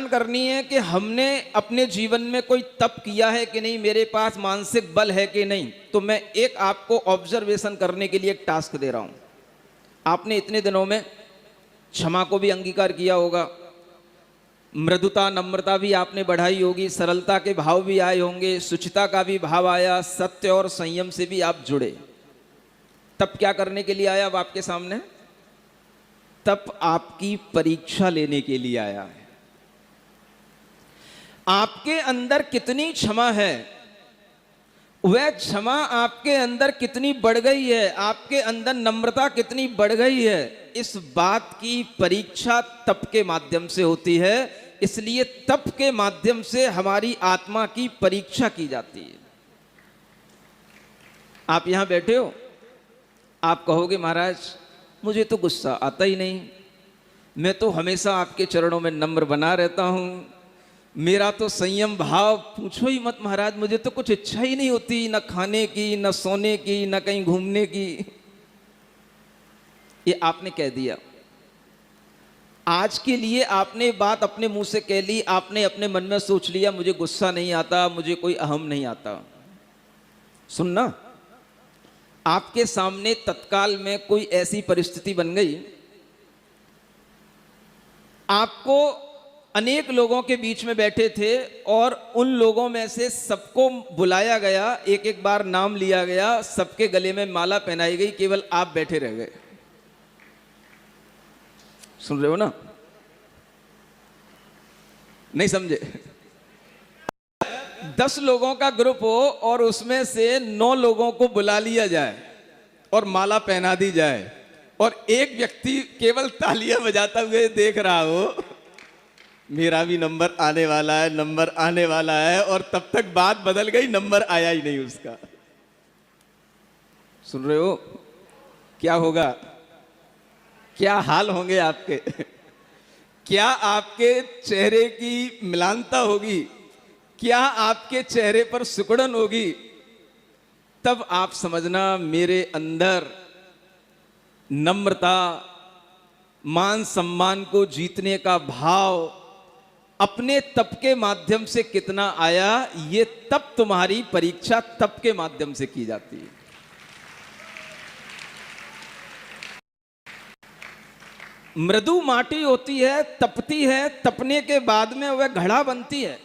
पहचान करनी है कि हमने अपने जीवन में कोई तप किया है कि नहीं, मेरे पास मानसिक बल है कि नहीं। तो मैं एक आपको ऑब्जर्वेशन करने के लिए एक टास्क दे रहा हूं। आपने इतने दिनों में क्षमा को भी अंगीकार किया होगा, मृदुता नम्रता भी आपने बढ़ाई होगी, सरलता के भाव भी आए होंगे, शुचिता का भी भाव आया, सत्य और संयम से भी आप जुड़े। तप क्या करने के लिए आया अब आपके सामने? तप आपकी परीक्षा लेने के लिए आया है। आपके अंदर कितनी क्षमा है, वह क्षमा आपके अंदर कितनी बढ़ गई है, आपके अंदर नम्रता कितनी बढ़ गई है, इस बात की परीक्षा तप के माध्यम से होती है। इसलिए तप के माध्यम से हमारी आत्मा की परीक्षा की जाती है। आप यहां बैठे हो, आप कहोगे महाराज मुझे तो गुस्सा आता ही नहीं, मैं तो हमेशा आपके चरणों में नम्र बना रहता हूं, मेरा तो संयम भाव पूछो ही मत महाराज, मुझे तो कुछ इच्छा ही नहीं होती, न खाने की, न सोने की, न कहीं घूमने की। ये आपने कह दिया। आज के लिए आपने बात अपने मुंह से कह ली, आपने अपने मन में सोच लिया मुझे गुस्सा नहीं आता, मुझे कोई अहम नहीं आता। सुनना, आपके सामने तत्काल में कोई ऐसी परिस्थिति बन गई, आपको अनेक लोगों के बीच में बैठे थे और उन लोगों में से सबको बुलाया गया, एक एक बार नाम लिया गया, सबके गले में माला पहनाई गई, केवल आप बैठे रह गए। सुन रहे हो ना? नहीं समझे? 10 लोगों का ग्रुप हो और उसमें से 9 लोगों को बुला लिया जाए और माला पहना दी जाए और एक व्यक्ति केवल तालियां बजाता हुए देख रहा हो, मेरा भी नंबर आने वाला है, नंबर आने वाला है, और तब तक बात बदल गई, नंबर आया ही नहीं उसका। सुन रहे हो? क्या होगा? क्या हाल होंगे आपके? क्या आपके चेहरे की मिलानता होगी? क्या आपके चेहरे पर सिकुड़न होगी? तब आप समझना मेरे अंदर नम्रता, मान सम्मान को जीतने का भाव अपने तप के माध्यम से कितना आया। ये तप तुम्हारी परीक्षा तप के माध्यम से की जाती है। मृदु माटी होती है, तपती है, तपने के बाद में वह घड़ा बनती है।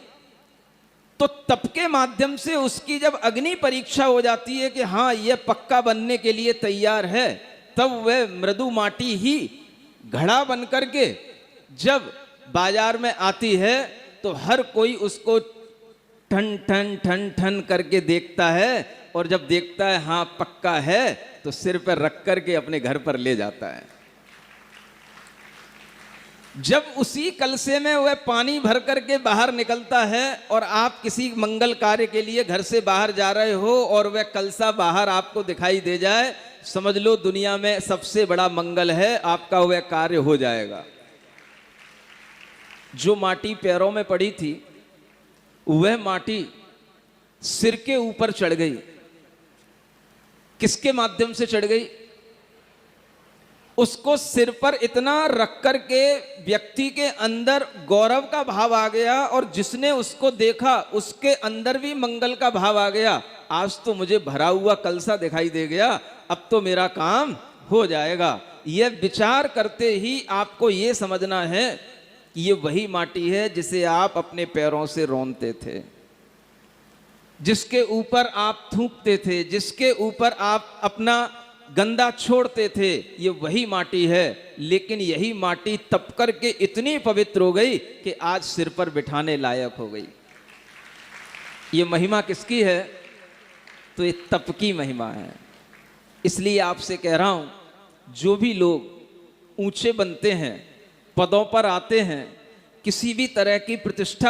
तो तप के माध्यम से उसकी जब अग्नि परीक्षा हो जाती है कि हाँ यह पक्का बनने के लिए तैयार है, तब वह मृदु माटी ही घड़ा बन करके जब बाजार में आती है तो हर कोई उसको ठन ठन ठन ठन करके देखता है, और जब देखता है हाँ पक्का है तो सिर पर रख करके अपने घर पर ले जाता है। जब उसी कलसे में वह पानी भर करके बाहर निकलता है और आप किसी मंगल कार्य के लिए घर से बाहर जा रहे हो और वह कलसा बाहर आपको दिखाई दे जाए, समझ लो दुनिया में सबसे बड़ा मंगल है, आपका वह कार्य हो जाएगा। जो माटी पैरों में पड़ी थी वह माटी सिर के ऊपर चढ़ गई। किसके माध्यम से चढ़ गई? उसको सिर पर इतना रख करके व्यक्ति के अंदर गौरव का भाव आ गया, और जिसने उसको देखा उसके अंदर भी मंगल का भाव आ गया। आज तो मुझे भरा हुआ कलसा दिखाई दे गया, अब तो मेरा काम हो जाएगा। यह विचार करते ही आपको यह समझना है कि ये वही माटी है जिसे आप अपने पैरों से रौंदते थे, जिसके ऊपर आप थूकते थे, जिसके ऊपर आप अपना गंदा छोड़ते थे, ये वही माटी है। लेकिन यही माटी तप करके इतनी पवित्र हो गई कि आज सिर पर बिठाने लायक हो गई। ये महिमा किसकी है? तो ये तप की महिमा है। इसलिए आपसे कह रहा हूं, जो भी लोग ऊंचे बनते हैं, पदों पर आते हैं, किसी भी तरह की प्रतिष्ठा